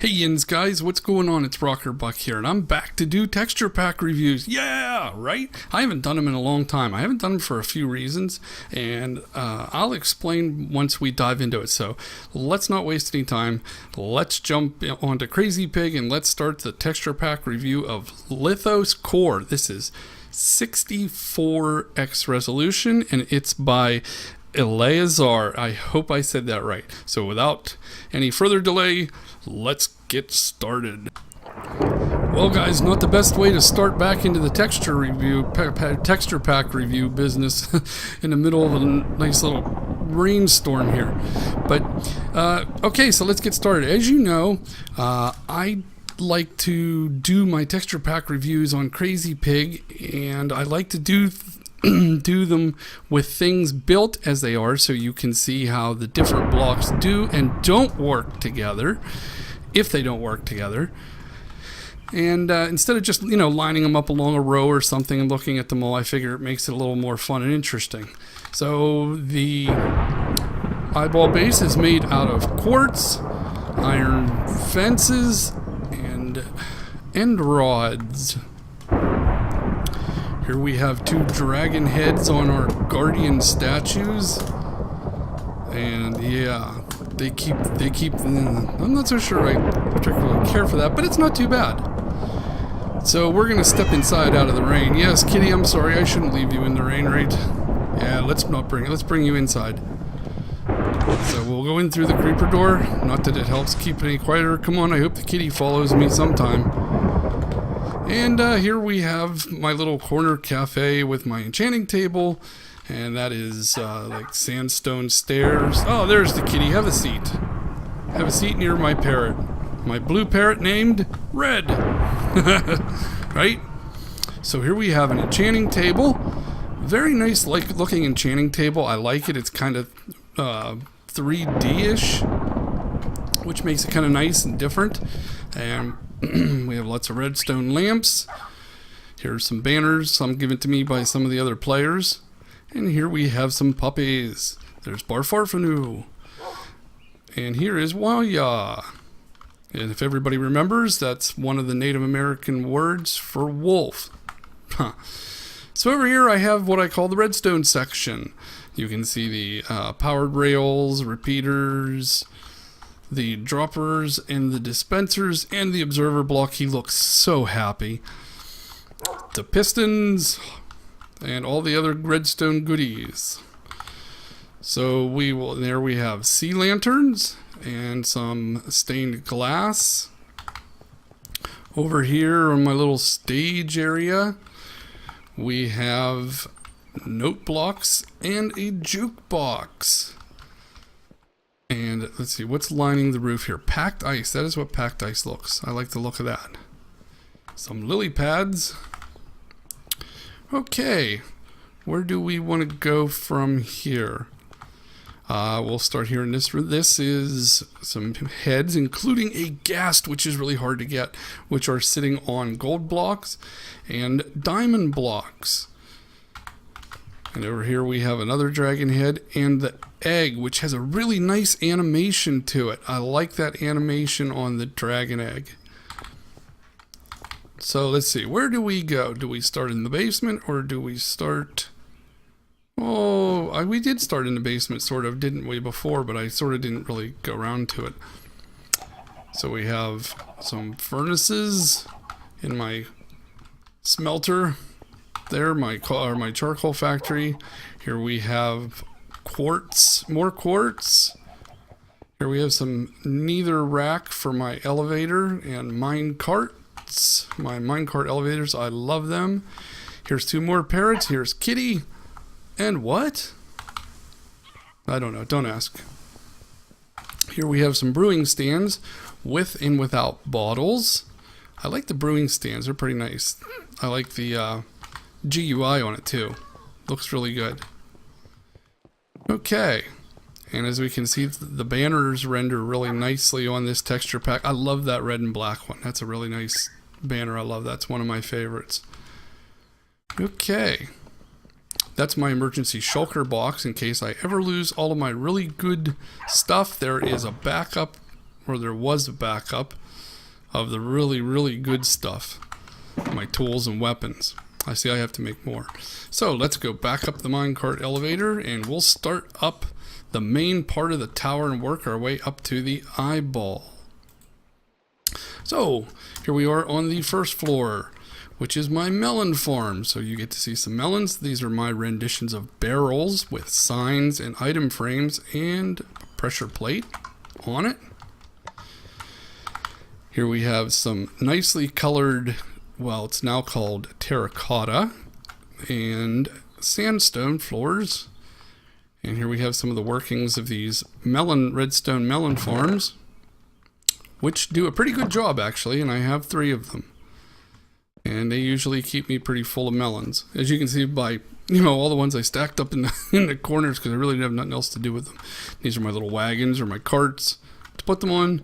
Hey Yins guys, what's going on? It's Rocker Buck here, and I'm back to do texture pack reviews. Yeah, right? I haven't done them in a long time. I haven't done them for a few reasons, and I'll explain once we dive into it. So let's not waste any time. Let's jump onto Crazy Pig, and let's start the texture pack review of Lithos Core. This is 64x resolution, and it's by Eleazar. I hope I said that right. So without any further delay, let's get started. Well guys, not the best way to start back into the texture pack review business in the middle of a nice little rainstorm here. But okay, so let's get started. As you know, I like to do my texture pack reviews on Crazy Pig, and I like to do them with things built as they are, so you can see how the different blocks do and don't work together, if they don't work together. And instead of just, lining them up along a row or something and looking at them all, I figure it makes it a little more fun and interesting. So the eyeball base is made out of quartz, iron fences, and end rods. Here we have two dragon heads on our guardian statues, and yeah, they keep. I'm not so sure I particularly care for that, but it's not too bad. So we're gonna step inside out of the rain. Yes, Kitty, I'm sorry, I shouldn't leave you in the rain, right? Yeah, let's bring you inside. So we'll go in through the creeper door. Not that it helps keep it any quieter. Come on, I hope the kitty follows me sometime. And here we have my little corner cafe with my enchanting table, and that is like sandstone stairs. Oh, there's the kitty. Have a seat. Have a seat near my parrot. My blue parrot named Red. Right? So here we have an enchanting table. Very nice looking enchanting table. I like it. It's kind of 3D-ish, which makes it kind of nice and different. And we have lots of redstone lamps. Here's some banners, some given to me by some of the other players. And here we have some puppies. There's Barfarfanu. And here is Waya. And if everybody remembers, that's one of the Native American words for wolf. Huh. So over here I have what I call the redstone section. You can see the powered rails, repeaters, the droppers, and the dispensers, and the observer block. He looks so happy. The pistons, and all the other redstone goodies. So there we have sea lanterns, and some stained glass. Over here on my little stage area, we have note blocks and a jukebox. And let's see, what's lining the roof here? Packed ice. That is what packed ice looks. I like the look of that. Some lily pads. Okay, where do we want to go from here? We'll start here in this room. This is some heads, including a ghast, which is really hard to get, which are sitting on gold blocks and diamond blocks. And over here we have another dragon head and the egg, which has a really nice animation to it. I like that animation on the dragon egg. So let's see, where do we go? Do we start in the basement, or do we start... Oh, we did start in the basement, sort of, didn't we, before, but I sort of didn't really go around to it. So we have some furnaces in my smelter. There, my charcoal factory. Here we have quartz, more quartz. Here we have some nether rack for my elevator and mine carts. My minecart elevators, I love them. Here's two more parrots. Here's Kitty. And what? I don't know, don't ask. Here we have some brewing stands with and without bottles. I like the brewing stands, they're pretty nice. I like the GUI on it too. Looks really good. Okay, and as we can see, the banners render really nicely on this texture pack. I love that red and black one. That's a really nice banner. I love that. It's one of my favorites. Okay, that's my emergency shulker box in case I ever lose all of my really good stuff. There is a backup or there was a backup of the really, really good stuff. My tools and weapons. I see I have to make more. So let's go back up the minecart elevator and we'll start up the main part of the tower and work our way up to the eyeball. So here we are on the first floor, which is my melon farm. So you get to see some melons. These are my renditions of barrels with signs and item frames and pressure plate on it. Here we have some nicely colored, well, it's now called terracotta and sandstone floors. And here we have some of the workings of these redstone melon farms, which do a pretty good job actually, and I have 3 of them. And they usually keep me pretty full of melons. As you can see by, all the ones I stacked up in the corners because I really didn't have nothing else to do with them. These are my little wagons or my carts to put them on.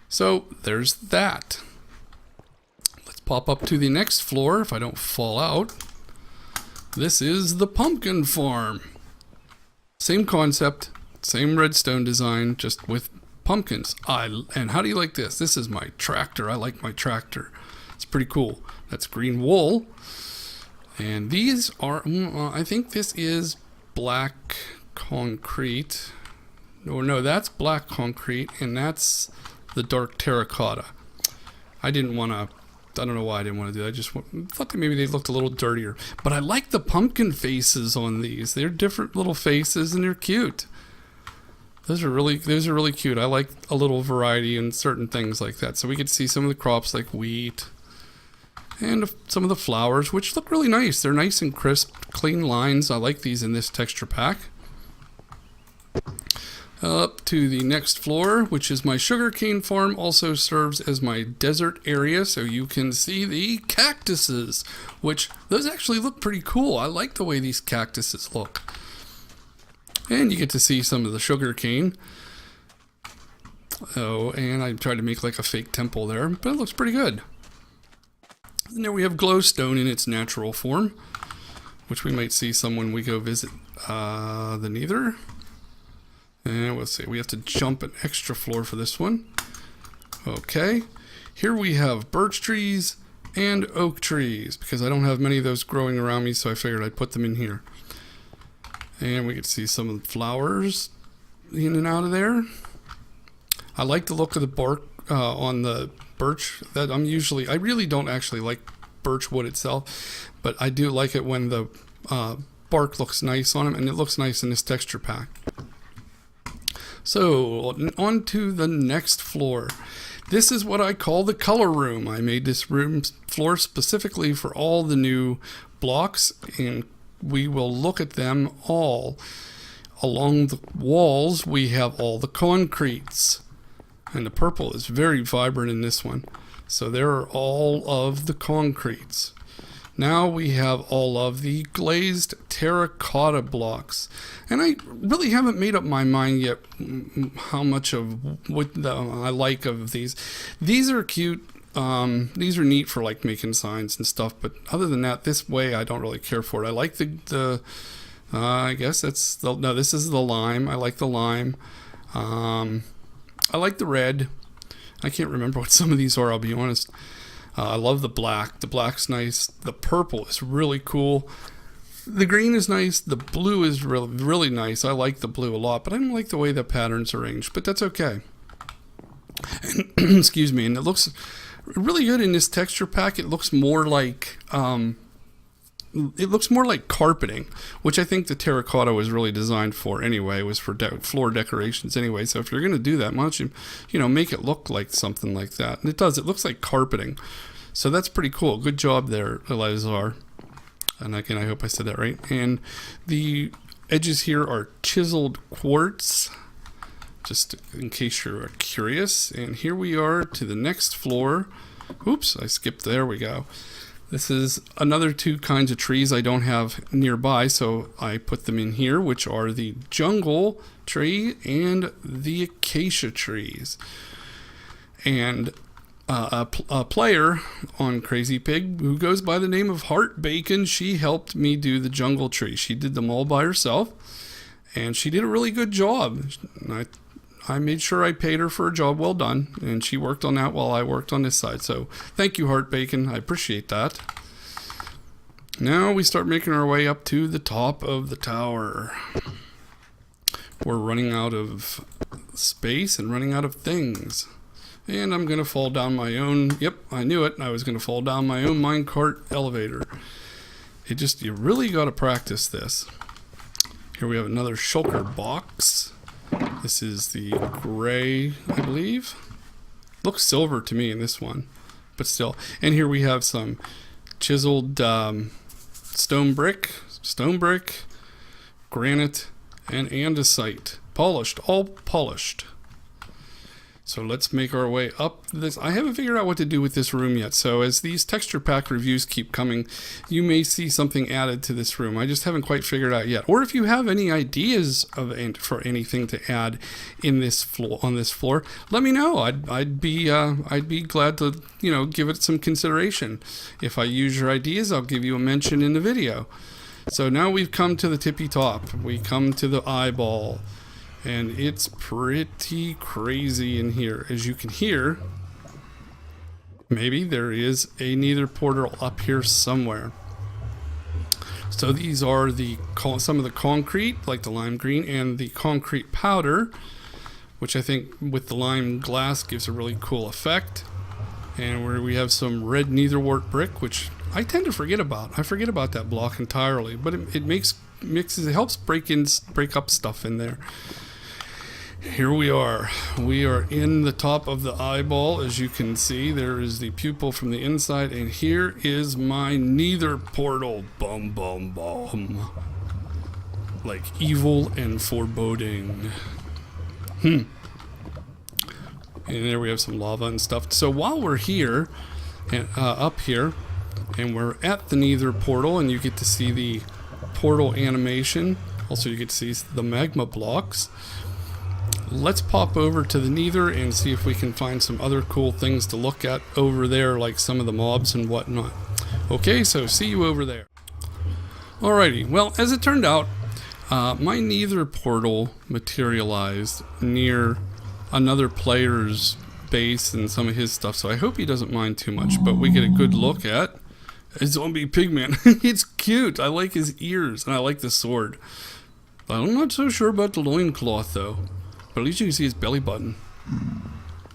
So there's that. Let's pop up to the next floor if I don't fall out. This is the pumpkin farm. Same concept, same redstone design, just with pumpkins. And how do you like this? This is my tractor. I like my tractor. It's pretty cool. That's green wool. And these are, I think this is black concrete. No, that's black concrete, and that's the dark terracotta. I don't know why I didn't want to do that. I just thought that maybe they looked a little dirtier. But I like the pumpkin faces on these. They're different little faces and they're cute. Those are really cute. I like a little variety in certain things like that. So we get to see some of the crops like wheat and some of the flowers, which look really nice. They're nice and crisp, clean lines. I like these in this texture pack. Up to the next floor, which is my sugarcane farm, also serves as my desert area, so you can see the cactuses, which those actually look pretty cool. I like the way these cactuses look. And you get to see some of the sugarcane. Oh, and I tried to make like a fake temple there, but it looks pretty good. And there we have glowstone in its natural form, which we might see some when we go visit the Nether. And we'll see, we have to jump an extra floor for this one. Okay, here we have birch trees and oak trees, because I don't have many of those growing around me, so I figured I'd put them in here. And we can see some of the flowers in and out of there. I like the look of the bark on the birch. I really don't actually like birch wood itself, but I do like it when the bark looks nice on them, and it looks nice in this texture pack. So, on to the next floor. This is what I call the color room. I made this floor specifically for all the new blocks, and we will look at them all. Along the walls, we have all the concretes. And the purple is very vibrant in this one. So there are all of the concretes. Now we have all of the glazed terracotta blocks. And I really haven't made up my mind yet how much of what I like of these. These are cute. These are neat for like making signs and stuff. But other than that, this way I don't really care for it. I like I guess that's no, this is the lime. I like the lime. I like the red. I can't remember what some of these are, I'll be honest. I love the black. The black's nice. The purple is really cool. The green is nice. The blue is really, really nice. I like the blue a lot, but I don't like the way the pattern's arranged, but that's okay. And, excuse me. And it looks really good in this texture pack. It looks more like carpeting, which I think the terracotta was really designed for anyway. It was for floor decorations anyway. So if you're going to do that, why don't you make it look like something like that? And it does. It looks like carpeting. So that's pretty cool. Good job there, Elazar. And again, I hope I said that right. And the edges here are chiseled quartz, just in case you're curious. And here we are to the next floor. Oops, I skipped. There we go. This is another 2 kinds of trees I don't have nearby, so I put them in here, which are the jungle tree and the acacia trees. And a player on Crazy Pig who goes by the name of Heart Bacon, she helped me do the jungle tree. She did them all by herself, and she did a really good job. I made sure I paid her for a job well done, and she worked on that while I worked on this side. So thank you, Heart Bacon. I appreciate that. Now we start making our way up to the top of the tower. We're running out of space and running out of things. And I'm going to fall down my own... Yep, I knew it. I was going to fall down my own minecart elevator. You really got to practice this. Here we have another shulker box. This is the gray, I believe. Looks silver to me in this one, but still. And here we have some chiseled stone brick, granite, and andesite. Polished, all polished. So let's make our way up this. I haven't figured out what to do with this room yet. So as these texture pack reviews keep coming, you may see something added to this room. I just haven't quite figured out yet. Or if you have any ideas for anything to add in this floor, on this floor, let me know. I'd be glad to, give it some consideration. If I use your ideas, I'll give you a mention in the video. So now we've come to the tippy top. We come to the eyeball. And it's pretty crazy in here. As you can hear, maybe there is a nether portal up here somewhere. So these are some of the concrete, like the lime green, and the concrete powder, which I think with the lime glass gives a really cool effect. And where we have some red netherwort brick, which I tend to forget about. I forget about that block entirely, but it helps break up stuff in there. Here we are. We are in the top of the eyeball. As you can see, there is the pupil from the inside, and here is my nether portal. Bum, bum, bum. Like evil and foreboding. And there we have some lava and stuff. So while we're here, and up here, and we're at the nether portal, and you get to see the portal animation. Also, you get to see the magma blocks. Let's pop over to the nether and see if we can find some other cool things to look at over there, like some of the mobs and whatnot. Okay, so see you over there. Alrighty, well, as it turned out, my nether portal materialized near another player's base and some of his stuff, so I hope he doesn't mind too much, but we get a good look at a zombie pigman. It's cute. I like his ears, and I like the sword. I'm not so sure about the loincloth, though. But at least you can see his belly button.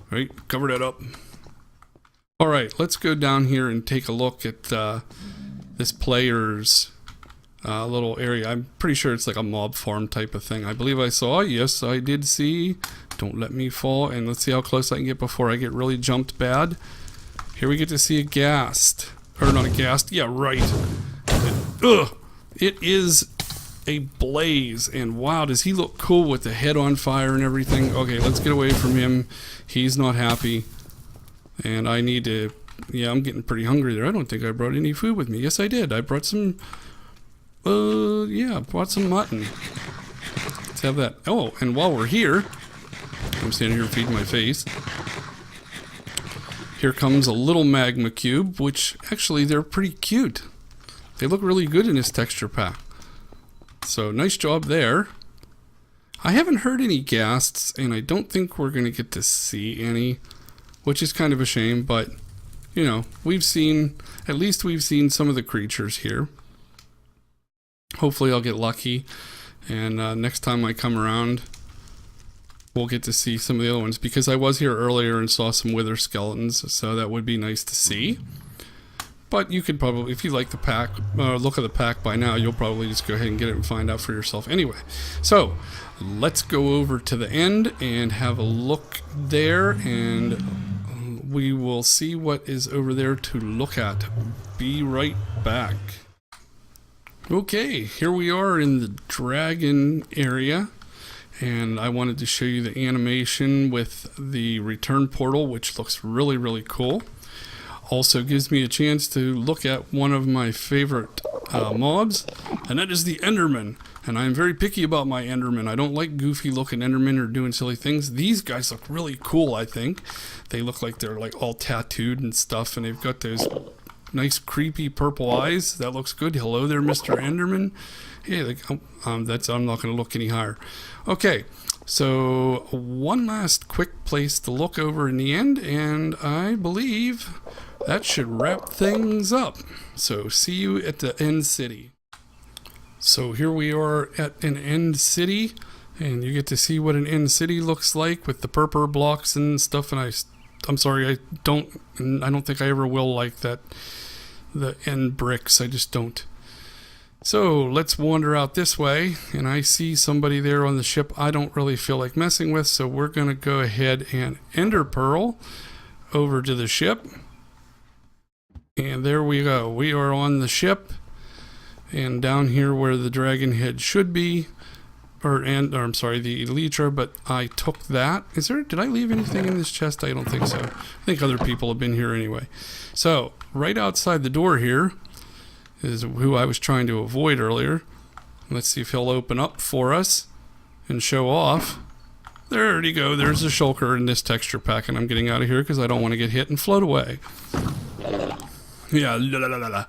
Right, cover that up. Alright, let's go down here and take a look at this player's little area. I'm pretty sure it's like a mob farm type of thing. I believe I saw. Yes, I did see. Don't let me fall. And let's see how close I can get before I get really jumped bad. Here we get to see a ghast. Or not a ghast. Yeah, right. It is a blaze, and wow, does he look cool with the head on fire and everything. Okay, let's get away from him. He's not happy, and I need to... Yeah, I'm getting pretty hungry there. I don't think I brought any food with me. Yes, I did. I brought some... I brought some mutton. Let's have that. Oh, and while we're here, I'm standing here feeding my face. Here comes a little magma cube, which actually they're pretty cute. They look really good in this texture pack. So nice job there. I haven't heard any ghasts, and I don't think we're going to get to see any, which is kind of a shame, but we've seen some of the creatures here. Hopefully I'll get lucky, and next time I come around, we'll get to see some of the other ones, because I was here earlier and saw some wither skeletons, so that would be nice to see. But you could probably, if you like the pack, look at the pack by now, you'll probably just go ahead and get it and find out for yourself anyway. So, let's go over to the end and have a look there, and we will see what is over there to look at. Be right back. Okay, here we are in the dragon area, and I wanted to show you the animation with the return portal, which looks really, really cool. Also gives me a chance to look at one of my favorite mobs, and that is the Enderman. And I'm very picky about my Enderman. I don't like goofy looking Endermen or doing silly things. These guys look really cool, I think. They look like they're like all tattooed and stuff, and they've got those nice creepy purple eyes. That looks good. Hello there, Mr. Enderman. Hey, I'm not going to look any higher. Okay, So one last quick place to look over in the end, and I believe that should wrap things up. So see you at the end city. So here we are at an end city, and you get to see what an end city looks like with the purple blocks and stuff. And I'm sorry, I don't think I ever will like that, the end bricks. I just don't. So let's wander out this way, and I see somebody there on the ship I don't really feel like messing with, so we're going to go ahead and ender pearl over to the ship. And there we go. We are on the ship, and down here where the dragon head should be, or I'm sorry, the elytra, but I took that. Did I leave anything in this chest? I don't think so. I think other people have been here anyway. So right outside the door here is who I was trying to avoid earlier. Let's see if he'll open up for us and show off. There you go. There's a shulker in this texture pack, and I'm getting out of here because I don't want to get hit and float away. Yeah, la la la la la.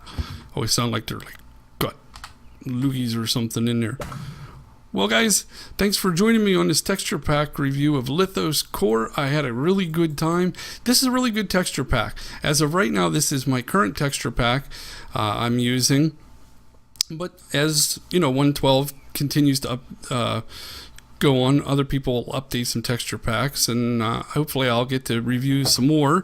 Always sound like they're like got loogies or something in there. Well, guys, thanks for joining me on this texture pack review of Lithos Core. I had a really good time. This is a really good texture pack. As of right now, this is my current texture pack I'm using. But as, 112 continues to go on, other people will update some texture packs, and hopefully I'll get to review some more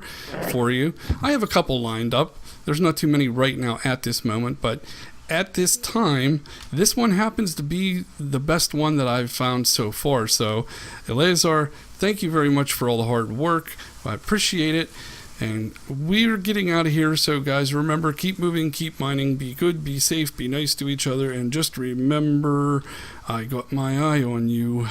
for you. I have a couple lined up. There's not too many right now at this moment, but at this time, this one happens to be the best one that I've found so far. So, Eleazar, thank you very much for all the hard work. I appreciate it. And we're getting out of here. So, guys, remember, keep moving, keep mining, be good, be safe, be nice to each other, and just remember, I got my eye on you.